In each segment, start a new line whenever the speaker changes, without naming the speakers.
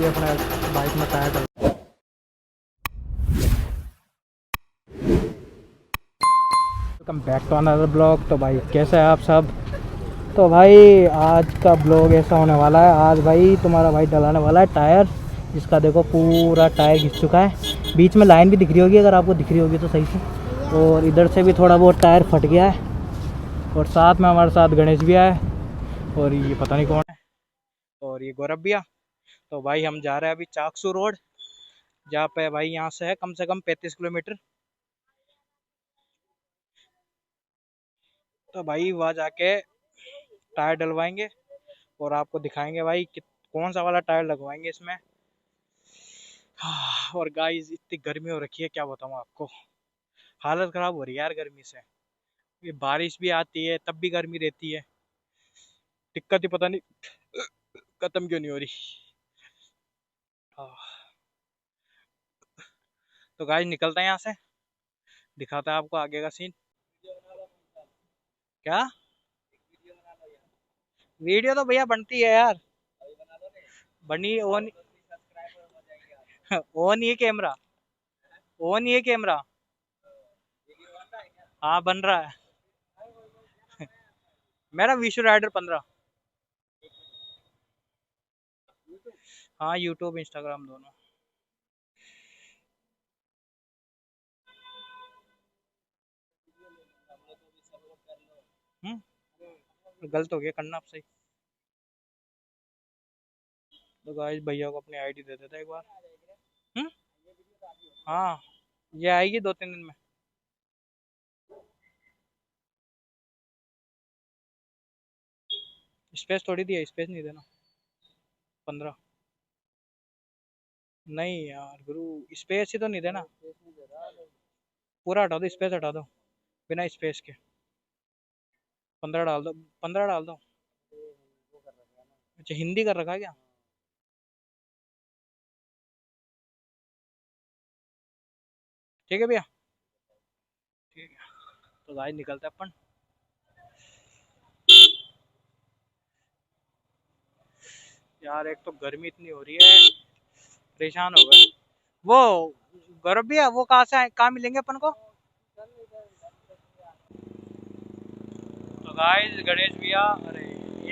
अभी अपने बाइक में टायर डाल। Welcome back to another blog. तो भाई कैसे हैं आप सब। तो भाई आज का ब्लॉग ऐसा होने वाला है, आज भाई तुम्हारा भाई डलाने वाला है टायर, जिसका देखो पूरा टायर घिस चुका है। बीच में लाइन भी दिख रही होगी, अगर आपको दिख रही होगी तो सही से। और इधर से भी थोड़ा बहुत टायर फट गया है। और साथ में हमारे साथ गणेश भी आया है, और ये पता नहीं कौन है, और ये गौरव भैया। तो भाई हम जा रहे हैं अभी चाकसू रोड, जहाँ पे भाई यहाँ से है कम से कम 35 किलोमीटर। तो भाई वहाँ जाके टायर डलवाएंगे और आपको दिखाएंगे भाई कि कौन सा वाला टायर लगवाएंगे इसमें। और गाइस इतनी गर्मी हो रखी है, क्या बताऊँ आपको, हालत खराब हो रही है यार गर्मी से। ये बारिश भी आती है तब भी गर्मी रहती है, दिक्कत ही पता नहीं खत्म क्यों नहीं हो रही। तो गाइस निकलते हैं यहाँ से, दिखाता है आपको आगे का सीन। क्या वीडियो तो भैया बनती है यार, बनी ऑन। ऑन ये कैमरा, ऑन ये कैमरा। हाँ बन रहा है। मेरा विशु राइडर 15। हाँ यूट्यूब इंस्टाग्राम दोनों। गलत हो गया करना आप सही। तो गाइस भैया को अपनी आईडी दे देता एक बार। हम्म हाँ ये आएगी 2-3 दिन में। स्पेस थोड़ी दी है, स्पेस नहीं देना। 15 नहीं यार गुरु, स्पेस ही तो नहीं देना। पूरा हटा दो, स्पेस हटा दो, बिना स्पेस के 15 डाल दो, 15 डाल दो। अच्छा हिंदी कर रखा है क्या। ठीक है भैया, ठीक है। तो गाइस निकलते हैं अपन। यार एक तो गर्मी इतनी हो रही है, परेशान हो गए। वो गौरव भैया वो कहाँ से कहाँ मिलेंगे अपन को। तो गाइस गणेश भैया, अरे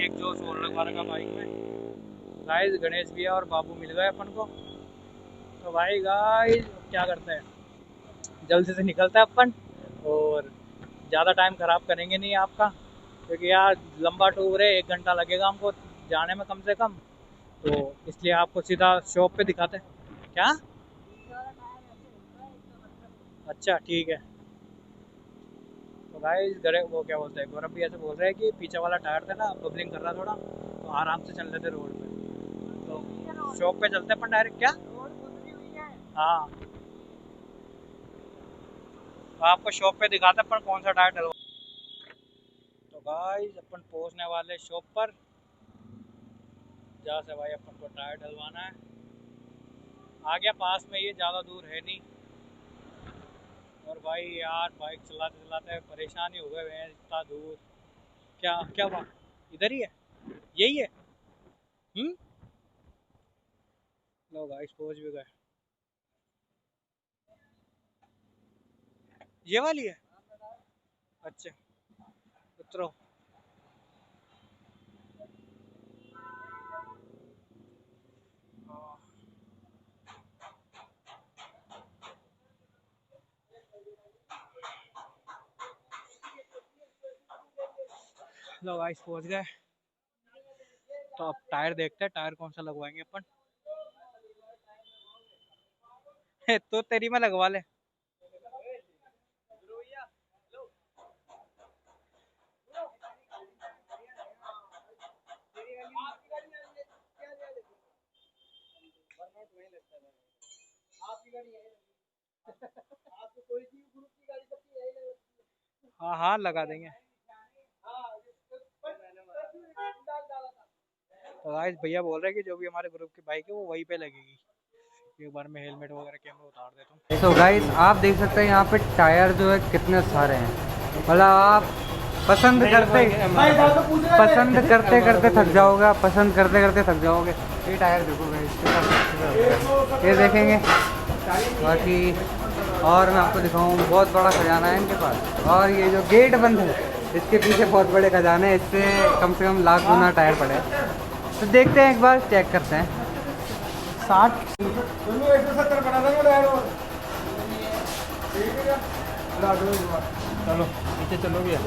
एक जो सोल लगा रखा बाइक में। गाइस गणेश भैया और बाबू मिल गए अपन को। तो भाई गाइस क्या करते हैं, जल्दी से निकलते हैं अपन, और ज़्यादा टाइम ख़राब करेंगे नहीं आपका, क्योंकि यार लंबा टूर है, 1 घंटा लगेगा हमको जाने में कम से कम। तो इसलिए आपको सीधा शॉप पे दिखाते हैं। क्या अच्छा ठीक है। तो गाइस गरे वो क्या बोलते हैं, गौरव भी ऐसे बोल रहे हैं कि पीछे वाला टायर था ना बबलिंग कर रहा थोड़ा, तो आराम से चल लेते रोड पे। तो शॉप पे चलते हैं अपन डायरेक्ट। क्या हाँ, तो आपको शॉप पे दिखाते हैं अपन कौन सा टायर डलवा। तो गाइस अपन पहुंचने वाले शॉप पर, जहाँ से भाई अपन को टायर डलवाना है। आ गया पास में, ये ज़्यादा दूर है नहीं। और भाई यार बाइक चलाते चलाते परेशान ही हो गए हैं, इतना दूर। क्या क्या बात, इधर ही है, यही है। हम्म लो गाइस पहुंच भी गए। ये वाली है, अच्छा उतरो। हाँ, लो गाइस पहुंच गए। तो अब टायर देखते हैं, टायर कौन सा लगवाएंगे अपन। तो तेरी में लगवा ले। हाँ हाँ लगा देंगे। तो गाइस भैया बोल रहे हैं कि जो भी हमारे ग्रुप की बाइक है वो वहीं पे लगेगी। एक बार में हेलमेट वगैरह कैमरा उतार देता हूँ।
तो गाइस आप देख सकते हैं यहाँ पे टायर जो है कितने सारे हैं। मतलब आप पसंद करते करते थक जाओगे, आप पसंद करते करते थक जाओगे। ये टायर देखो भाई, इसके साथ ये देखेंगे। बाकी और मैं आपको दिखाऊँ, बहुत बड़ा खजाना है इनके पास। और ये जो गेट बंद है, इसके पीछे बहुत बड़े खजाने हैं, इससे कम से कम लाख गुना टायर पड़े हैं। तो देखते हैं, एक बार चेक करते हैं।
60 चलो नीचे चलो भैया।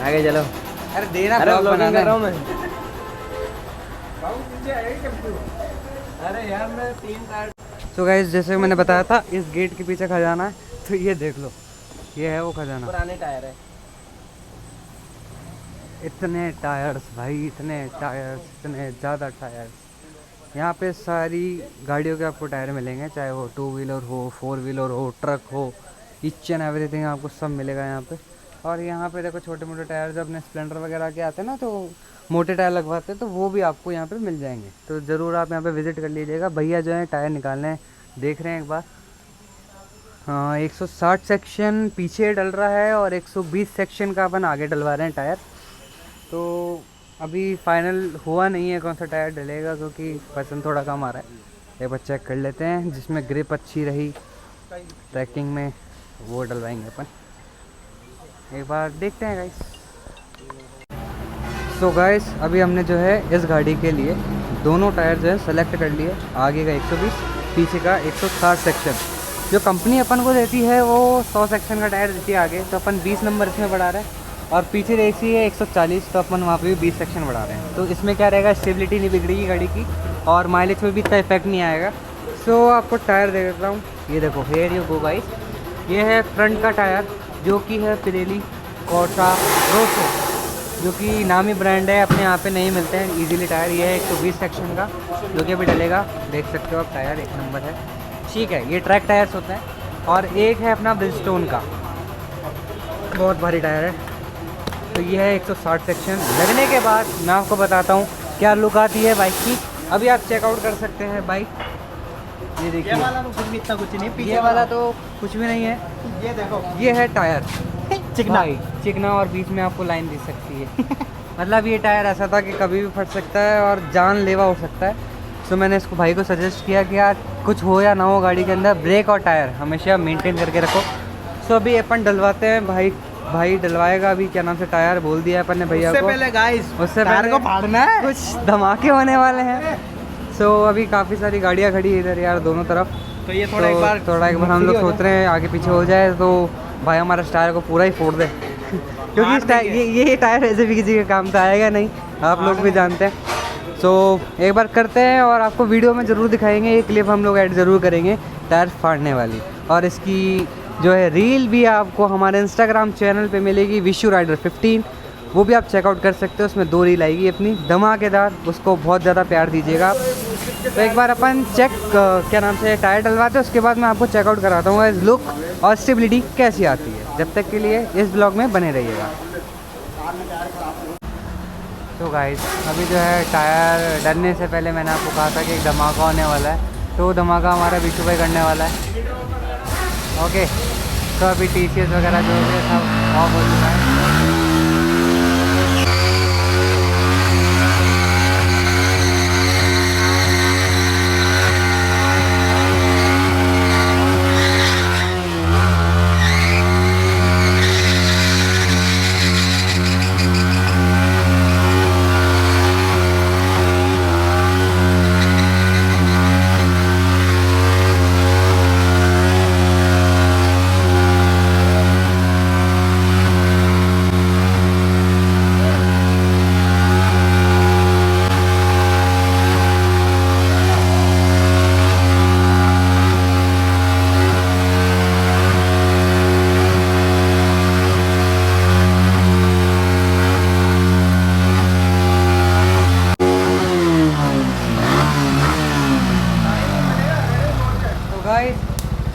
आगे चलो। अरे देना,
अरे
ब्लॉग
व्लॉगिंग
बनाना
कर रहा
है।
हूँ मैं। अरे यार मैं 3 टायर।
तो गाइस, जैसे मैंने बताया था, इस गेट के पीछे खजाना है। तो ये देख लो, ये है वो खजाना।
पुराने टायर है।
इतने टायर्स भाई, इतने टायर्स, इतने ज़्यादा टायर्स। यहाँ पे सारी गाड़ियों के आपको टायर मिलेंगे, चाहे वो 2 व्हीलर हो, 4 व्हीलर हो, ट्रक हो, ईच एंड एवरीथिंग आपको सब मिलेगा यहाँ पे। और यहाँ पे देखो छोटे मोटे टायर जो अपने स्प्लेंडर वगैरह के आते हैं ना, तो मोटे टायर लगवाते हैं, तो वो भी आपको यहाँ पे मिल जाएंगे। तो ज़रूर आप यहाँ पे विज़िट कर लीजिएगा। भैया जो है टायर निकालने देख रहे हैं एक बार। हाँ, 160 सेक्शन पीछे डल रहा है और 120 सेक्शन का अपन आगे डलवा रहे हैं टायर। तो अभी फाइनल हुआ नहीं है कौन सा टायर डलेगा, क्योंकि पसंद थोड़ा कम आ रहा है। एक बार चेक कर लेते हैं, जिसमें ग्रिप अच्छी रही ट्रैकिंग में, वो डलवाएंगे अपन। एक बार देखते हैं गाइस। सो गाइस, अभी हमने जो है इस गाड़ी के लिए दोनों टायर जो है सेलेक्ट कर लिए। आगे का 120, पीछे का 160 सेक्शन। जो कंपनी अपन को देती है वो 100 सेक्शन का टायर देती है आगे, तो अपन 20 नंबर इसमें बढ़ा रहे हैं। और पीछे देखिए है 140, तो अपन वहाँ पे भी 20 सेक्शन बढ़ा रहे हैं। तो इसमें क्या रहेगा, स्टेबिलिटी नहीं बिगड़ेगी गाड़ी की, और माइलेज में भी इतना इफेक्ट नहीं आएगा। सो आपको टायर दे देता हूँ। ये देखो, हेयर यू गो गाइस। ये है फ्रंट का टायर, जो कि है पिरेली कोर्सा रोसो, जो कि नामी ब्रांड है, अपने यहाँ पे नहीं मिलते हैं इजीली टायर। ये है 120 सेक्शन का, जो कि अभी डलेगा। देख सकते हो आप, टायर 1 नंबर है, ठीक है। ये ट्रैक टायर्स होते हैं। और एक है अपना ब्रिजस्टोन का, बहुत भारी टायर है। तो ये है 160 सेक्शन। लगने के बाद मैं आपको बताता हूँ क्या लुक आती है बाइक की। अभी आप चेकआउट कर सकते हैं बाइक। ये देखिए,
ये वाला तो कुछ भी इतना कुछ नहीं, पीछे
ये वाला तो कुछ भी नहीं है।
ये देखो,
ये है टायर
चिकना।
चिकना, और बीच में आपको लाइन दिख सकती है। मतलब ये टायर ऐसा था कि कभी भी फट सकता है और जानलेवा हो सकता है। सो मैंने इसको भाई को सजेस्ट किया कि यार कुछ हो या ना हो गाड़ी के अंदर, ब्रेक और टायर हमेशा मेंटेन करके रखो। सो अभी अपन डलवाते हैं। भाई डलवाएगा अभी, क्या नाम से, टायर बोल दिया अपन ने भैया को।
उससे पहले गाइस,
उससे
टायर
पहले
को फाड़ना है।
कुछ धमाके होने वाले हैं। सो अभी काफ़ी सारी गाड़ियाँ खड़ी है इधर यार, दोनों तरफ।
तो ये थोड़ा एक बार
हम लोग सोच रहे हैं आगे पीछे हो जाए तो भाई हमारा टायर को पूरा ही फोड़ दे। क्योंकि इस टायर, ये टायर ऐसे भी किसी के काम तो आएगा नहीं, आप लोग भी जानते हैं। सो एक बार करते हैं और आपको वीडियो में ज़रूर दिखाएंगे। ये क्लिप हम लोग ऐड ज़रूर करेंगे टायर फाड़ने वाली, और इसकी जो है रील भी आपको हमारे इंस्टाग्राम चैनल पे मिलेगी, विशु राइडर 15। वो भी आप चेकआउट कर सकते हो। उसमें 2 रील आएगी अपनी धमाकेदार, उसको बहुत ज़्यादा प्यार दीजिएगा आप। तो एक बार अपन चेक क्या नाम से टायर डलवाते हैं, उसके बाद मैं आपको चेकआउट कराता हूँ इस लुक और स्टेबिलिटी कैसी आती है। जब तक के लिए इस ब्लॉग में बने रहिएगा। तो गाइस, अभी जो है टायर डलने से पहले मैंने आपको कहा था कि एक धमाका होने वाला है, तो वो धमाका हमारा विशु भाई करने वाला है। ओके, तो अभी TCS वगैरह जो है सब ऑफ हो चुका है।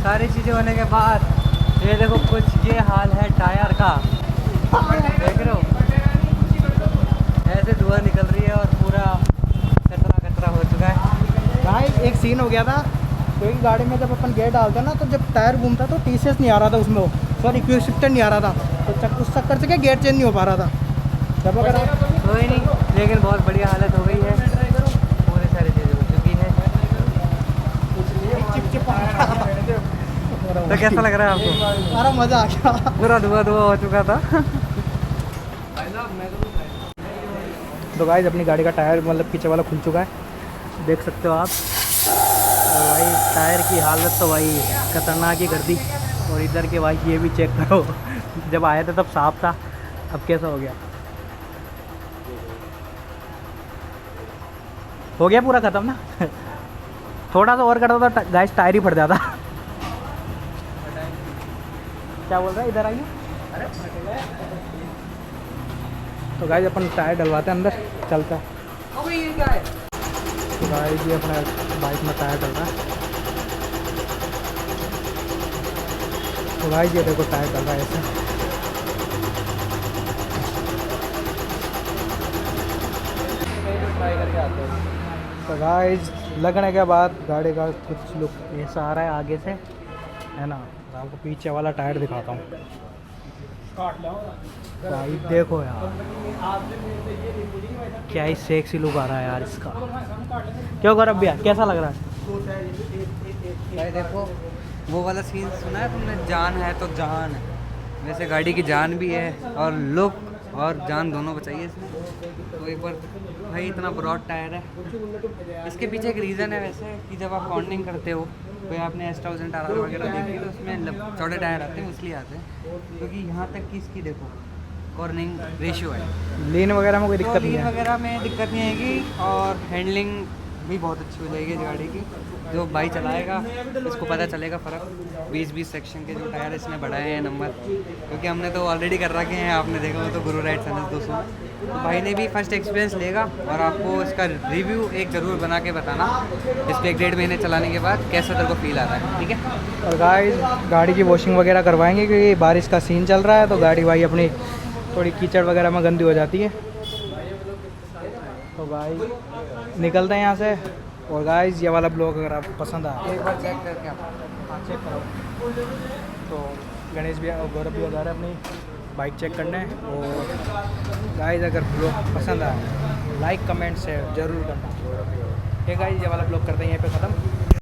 सारी चीज़ें होने के बाद ये देखो, कुछ ये हाल है टायर का, देख रहे हो, ऐसे धुआं निकल रही है और पूरा कचरा हो चुका है।
गाइस एक सीन हो गया था, क्योंकि गाड़ी में जब अपन गेयर डालते हैं ना, तो जब टायर घूमता तो TCS नहीं आ रहा था उसमें वो, सॉरी क्विक शिफ्टर नहीं आ रहा था, तो उस चक्कर से क्या गेयर चेंज नहीं हो पा रहा था। जब अगर
कोई नहीं, लेकिन बहुत बढ़िया हालत हो गई है, पूरी सारी चीज़ें हो चुकी है। तो कैसा लग रहा है आपको?
सारा मज़ा आ गया।
पूरा धुआं धुआं हो चुका था।
तो गाइस अपनी गाड़ी का टायर मतलब पीछे वाला खुल चुका है, देख सकते हो आप। और भाई टायर की हालत तो भाई खतरनाक ही कर दी। और इधर के भाई ये भी चेक करो, जब आए थे तब साफ था, अब कैसा हो गया। हो गया पूरा ख़त्म ना। थोड़ा सा और करता तो गाइस टायर ही फट जाता। क्या बोल रहा है, इधर आइए। तो गाइस अपन टायर डलवाते हैं, अंदर चलता है। तो गाइस ये अपना बाइक में टायर डल रहा है। तो गाइस ये देखो टायर डल रहा है ऐसे। तो गाइस लगने के बाद गाड़ी का कुछ लुक ऐसा आ रहा है आगे से, है ना। तो आपको पीछे वाला टायर दिखाता हूँ। भाई देखो यार, क्या ही सेक्सी लुक आ रहा है यार इसका। क्यों गौरव भैया, कैसा लग रहा है?
भाई देखो, वो वाला सीन सुना है तुमने, जान है तो जान है, वैसे गाड़ी की जान भी है और लुक और जान दोनों बचाइए इसमें। तो एक बार भाई इतना ब्रॉड टायर है, इसके पीछे एक रीज़न है वैसे कि जब आप कॉर्निंग करते हो, कोई आपने S1000 RR वगैरह देखी है तो उसमें चौड़े टायर आते हैं, इसलिए आते हैं क्योंकि यहाँ तक कि इसकी देखो कॉर्निंग रेशियो है।
लीन वगैरह में कोई
तो
दिक्कत नहीं
लीन
है।
वगैरह में दिक्कत नहीं आएगी और हैंडलिंग भी बहुत अच्छी हो जाएगी इस गाड़ी की। जो भाई चलाएगा इसको पता चलेगा फ़र्क। 20-20 सेक्शन के जो टायर इसने बढ़ाए हैं नंबर, क्योंकि हमने तो ऑलरेडी कर रखे हैं, आपने देखा हो तो गुरु राइड सन 200। तो भाई ने भी फर्स्ट एक्सपीरियंस लेगा और आपको इसका रिव्यू एक ज़रूर बना के बताना इसको 1-1.5 महीने चलाने के बाद कैसा तेरे को फील आ रहा है, ठीक है।
और गाइस गाड़ी की वॉशिंग वगैरह करवाएंगे क्योंकि बारिश का सीन चल रहा है, तो गाड़ी भाई अपनी थोड़ी कीचड़ वगैरह में गंदी हो जाती है। तो भाई निकलते हैं यहाँ से। और गाइस ये वाला ब्लॉग अगर आपको पसंद आया,
एक बार चेक करके आप
हाँ चेक करो। तो गणेश भैया और गौरव भैया जा रहे हैं अपनी बाइक चेक करने। और गाइस अगर ब्लॉग पसंद आया लाइक कमेंट शेयर ज़रूर करना। ठीक है गाइस, ये वाला ब्लॉग करते हैं यहीं पे ख़त्म।